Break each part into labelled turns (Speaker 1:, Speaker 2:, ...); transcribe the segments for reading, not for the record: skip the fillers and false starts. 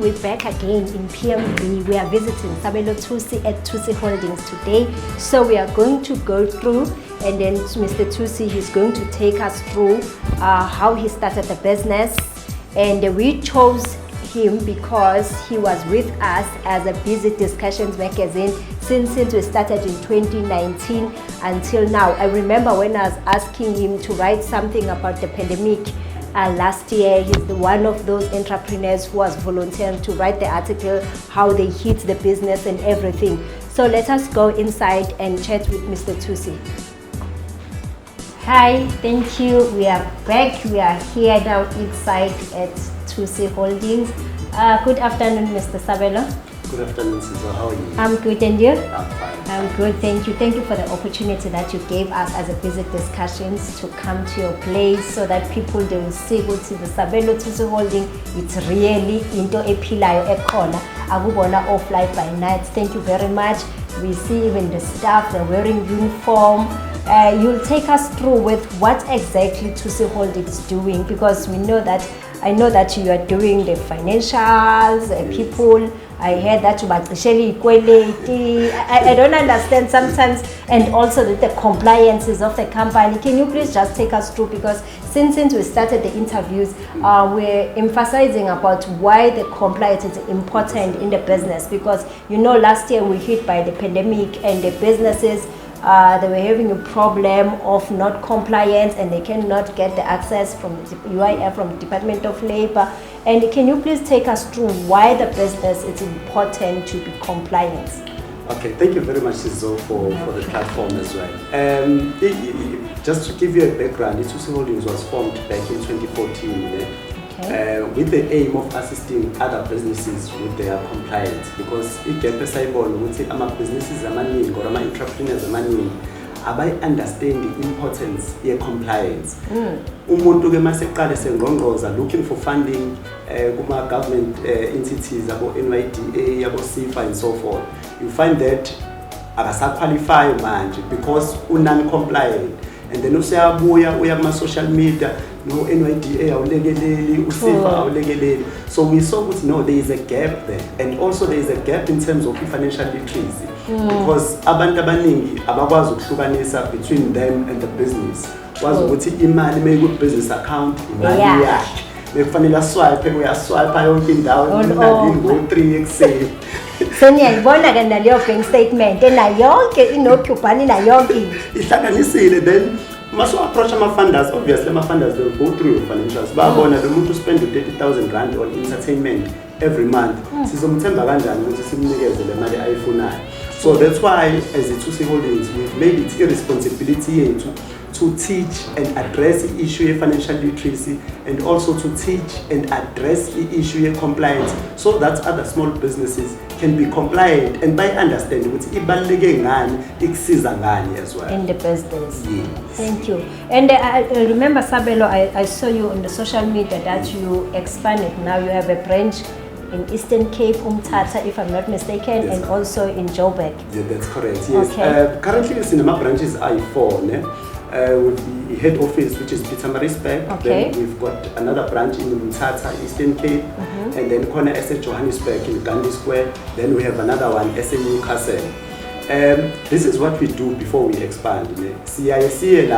Speaker 1: we're back again in PMB. We are visiting Sabelo Thusi at Thusi Holdings today. So we are going to go through, and then Mr. Thusi, he's going to take us through how he started the business. And we chose him because he was with us as a Busy Discussions magazine since we started in 2019 until now. I remember when I was asking him to write something about the pandemic last year. He's one of those entrepreneurs who was volunteering to write the article, how they hit the business and everything. So let us go inside and chat with Mr. Thusi. Hi, thank you. We are back. We are here now inside at Thusi Holdings. Good afternoon, Mr. Sabelo.
Speaker 2: Good afternoon, Sizo. How are you?
Speaker 1: I'm good, and you?
Speaker 2: I'm fine.
Speaker 1: I'm good, thank you. Thank you for the opportunity that you gave us as a Busy Discussions to come to your place so that people, they will see the Sabelo Thusi Holding. It's really into a pillar ekhona akubona off life by night. Thank you very much. We see even the staff, they're wearing uniform. You'll take us through with what exactly Thusi Holdings is doing, because we know that I know that you are doing the financials, people. I heard that you I don't understand sometimes, and also the compliances of the company. Can you please just take us through, because since we started the interviews, we're emphasizing about why the compliance is important in the business, because you know last year we hit by the pandemic and the businesses they were having a problem of not compliance, and they cannot get the access from the UIF, from the Department of Labor. And can you please take us through why the business is important to be compliant?
Speaker 2: Okay, thank you very much, Sizo, for the platform as well. Just to give you a background, Thusi Holdings was formed back in 2014 with the aim of assisting other businesses with their compliance, because businesses or entrepreneurs I understand the importance of compliance. Umuntu ke maseqale sengqongqoza looking for funding kuma government entities abo NYDA, abo SIFA and so forth. You find that akasaqualify manje because non-compliant. And then useyabuya uya kuma social media, no NYDA awulekeleli, uSIFA awulekeleli. So we saw that no, there is a gap there, and also there is a gap in terms of financial literacy, because abantu abaningi abakwazi ukuhlukanisa between them and the business. Kwazi ukuthi imali meyiku business account imali yakhe. Bekufanele swipe uyaswipe yonke indawo ngo3 ekseni.
Speaker 1: Seniyayibona ke naleyo bank statement ena yonke inokhupani na yonke
Speaker 2: ihlanganisile. Then must approach my funders. Obviously, my funders will go through your financials. Babona the muntu spend 30,000 rand on entertainment every month. Sizomthemba kanjani ukuthi simnikeze le mali ayifunayo. So that's why, as a Thusi Holdings, we've made it a responsibility to teach and address the issue of financial literacy, and also to teach and address the issue of compliance, so that other small businesses can be compliant and by understanding what ibaluleke ngani ikusiza ngani as well
Speaker 1: in the business.
Speaker 2: Yes.
Speaker 1: Thank you. And I remember, Sabelo, I saw you on the social media that you expanded. Now you have a branch in Eastern Cape, Umtata, if I'm not mistaken, yes, and also in Joburg.
Speaker 2: Yeah, that's correct. Yes.
Speaker 1: Okay.
Speaker 2: Currently, the cinema branches are I4. With the head office, which is Pietermaritzburg.
Speaker 1: Okay.
Speaker 2: Then we've got another branch in Umtata, Eastern Cape, and then corner SA Johannesburg in Gandhi Square. Then we have another one, SA Newcastle. This is what we do before we expand. CIC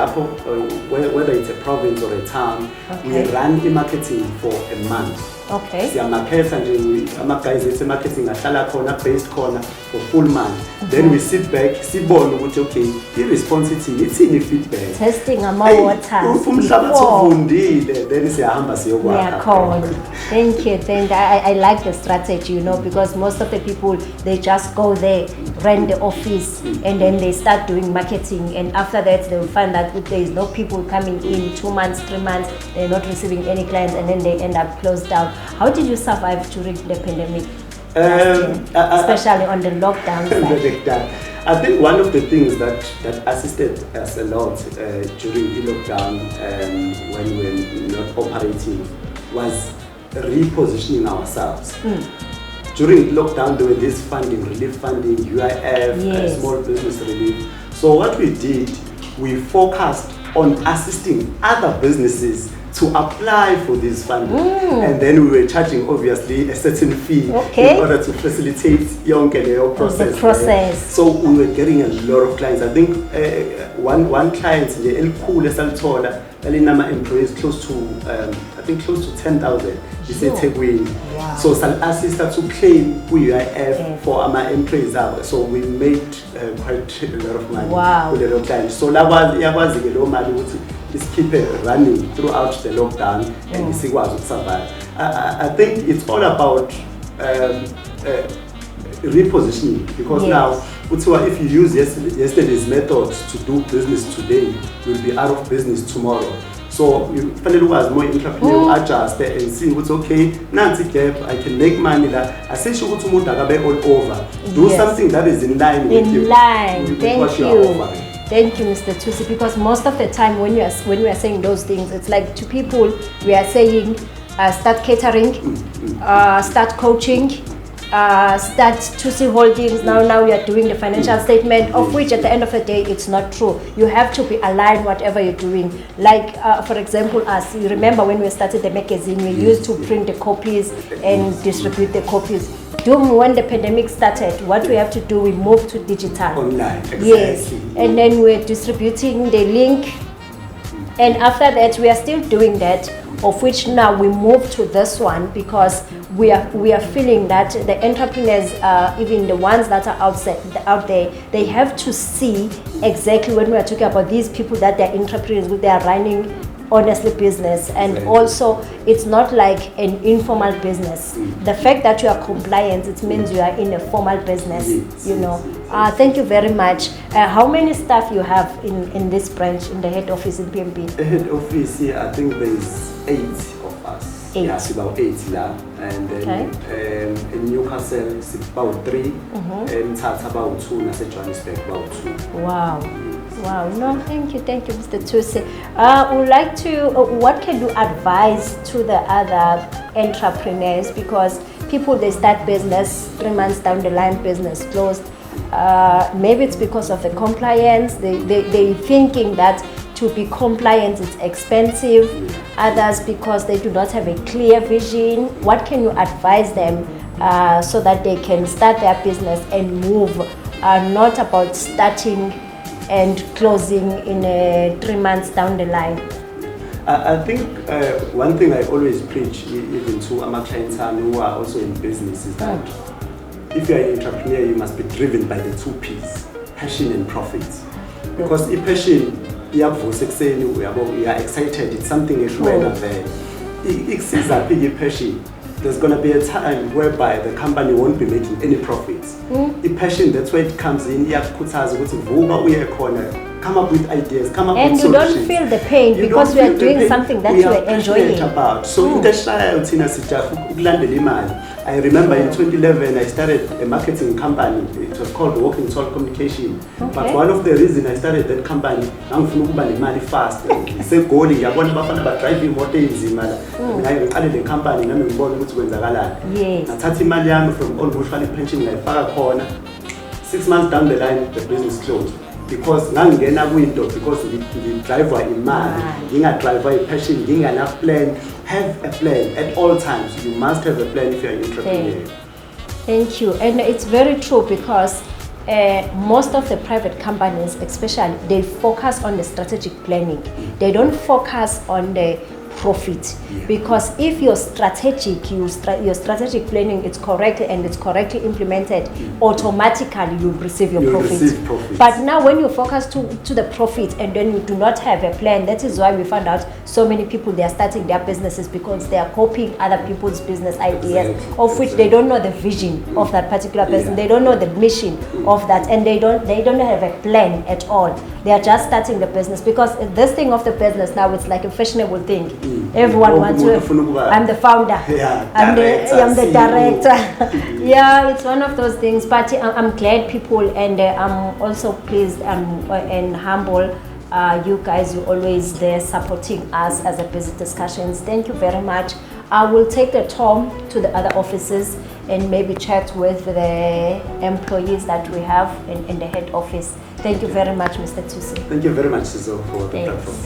Speaker 2: whether it's a province or a town, we run e-marketing for a month.
Speaker 1: Okay.
Speaker 2: Siyamakhetha nje ama-guys ethi marketing ahlala khona based khona for full month. Then we sit back, sibone ukuthi okay, i-response ithini feedback.
Speaker 1: Testing ama-waters.
Speaker 2: Umhlabathi uvundile, then siyahamba siyokwakha.
Speaker 1: Thank you. Then I like the strategy, you know, because most of the people, they just go there, rent the office, and then they start doing marketing, and after that they will find that if there is no people coming in 2 months, 3 months, they're not receiving any clients, and then they end up closed down. How did you survive during the pandemic, especially on the lockdown side?
Speaker 2: I think one of the things that assisted us a lot during the lockdown, when we were not operating, was repositioning ourselves. During lockdown, there were this funding, relief funding, UIF,
Speaker 1: yes,
Speaker 2: small business relief. So what we did, we focused on assisting other businesses to apply for this funding. And then we were charging obviously a certain fee in order to facilitate your process.
Speaker 1: The process.
Speaker 2: So we were getting a lot of clients. I think one client, the El Cool Saltola, Elinama employees close to close to 10,000. He said take away. So Sal assist us to claim UIF for our employees. So we made quite a lot of money with the clients. So that was the money is keep it running throughout the lockdown and see what survive. I think it's all about repositioning, because now if you use yesterday's methods to do business today, you'll be out of business tomorrow. So you finally was more entrepreneurial, adjust and see what's okay. Now gap, I can make money that I say she all over. Do something that is in line with you.
Speaker 1: Thank you. Thank you, Mr. Thusi, because most of the time when we are saying those things, it's like to people we are saying start catering, start coaching, start Thusi Holdings. Now we are doing the financial statement, of which at the end of the day it's not true. You have to be aligned whatever you're doing. Like for example, us, you remember when we started the magazine, we used to print the copies and distribute the copies. When the pandemic started, what we have to do, we moved to digital.
Speaker 2: Online, exactly.
Speaker 1: Yes, and then we're distributing the link. And after that, we are still doing that, of which now we move to this one because we are feeling that the entrepreneurs, even the ones that are out there, they have to see exactly when we are talking about these people that they're entrepreneurs, they are running honestly business, and also it's not like an informal business. The fact that you are compliant, it means you are in a formal business. Thank you very much. How many staff you have in this branch, in the head office in PMB?
Speaker 2: The head office here, I think there is 8 of us. 8. Yes, about 8 now. And then in Newcastle it's about 3, and Tata about 2, and I said Johannesburg about 2.
Speaker 1: Wow, no, thank you, Mr. Thusi. Would like to, what can you advise to the other entrepreneurs? Because people, they start business, 3 months down the line, business closed. Maybe it's because of the compliance. They're thinking that to be compliant, it's expensive. Others because they do not have a clear vision. What can you advise them so that they can start their business and move? Not about starting and closing in 3 months down the line.
Speaker 2: I think one thing I always preach, even to my clients who are also in business, is that if you are an entrepreneur, you must be driven by the 2 P's, passion and profit. Because if passion, you are excited, it's something that you are there. It's a big passion. There's going to be a time whereby the company won't be making any profits. The passion, that's where it comes in. Come up with ideas, come up with solutions.
Speaker 1: And you don't feel the pain because we are doing something that you are enjoying.
Speaker 2: So in the I remember in 2011 I started a marketing company. It was called Walking Tall Communication. But one of the reasons I started that company, I'm money fast. Say goalie, I want to driving motors. I started the company. Yes. I started money from all Bushali pension like Farah. 6 months down the line, the business closed. Because window, because the driver in mind, being a driver, a passion, being enough plan. Have a plan at all times. You must have a plan if you're an entrepreneur.
Speaker 1: Thank you. And it's very true because most of the private companies, especially, they focus on the strategic planning. They don't focus on the profit, because if your strategic planning is correct and it's correctly implemented, automatically you'll receive your profit. But now when you focus to the profit and then you do not have a plan, that is why we found out so many people, they are starting their businesses because they are copying other people's business ideas, of which they don't know the vision of that particular person. They don't know the mission of that, and they don't have a plan at all. They are just starting the business because this thing of the business now, it's like a fashionable thing. Everyone wants to. I'm the founder. I'm the director. Yeah, it's one of those things. But I'm glad people, and I'm also pleased and humble. You guys, you're always there supporting us as a business discussions. Thank you very much. I will take the Tom to the other offices and maybe chat with the employees that we have in the head office. Thank you very much, Mr. Thusi.
Speaker 2: Thank you very much, Sizo, for the platform.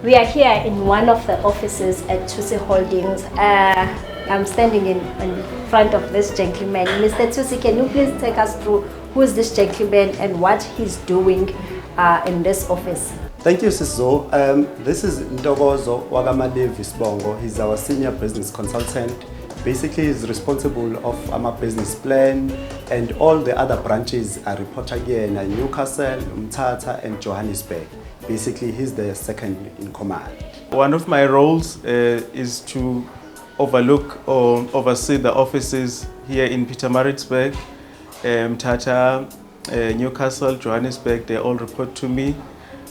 Speaker 1: We are here in one of the offices at Thusi Holdings. I'm standing in front of this gentleman. Mr. Thusi, can you please take us through who is this gentleman and what he's doing in this office?
Speaker 2: Thank you, Sizo. This is Ntokozo Wagamalevi Sibongo. He's our senior business consultant. Basically, he's responsible of our business plan, and all the other branches are reported here in Newcastle, Mthatha, and Johannesburg. Basically, he's the second in command.
Speaker 3: One of my roles is to overlook or oversee the offices here in Pietermaritzburg, Mthatha, Newcastle, Johannesburg. They all report to me.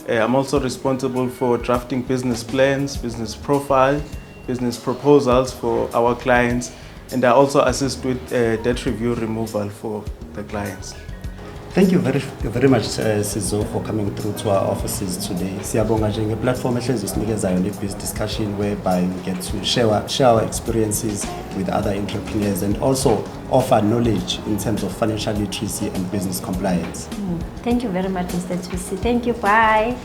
Speaker 3: I'm also responsible for drafting business plans, business profile, business proposals for our clients, and I also assist with debt review removal for the clients.
Speaker 2: Thank you very much, Sizo, for coming through to our offices today. Siyabonga njenge platform ehlezosinikeza yona biz discussion whereby we get to share our experiences with other entrepreneurs and also offer knowledge in terms of financial literacy and business compliance.
Speaker 1: Thank you very much, Mr. Thusi. Thank you. Bye.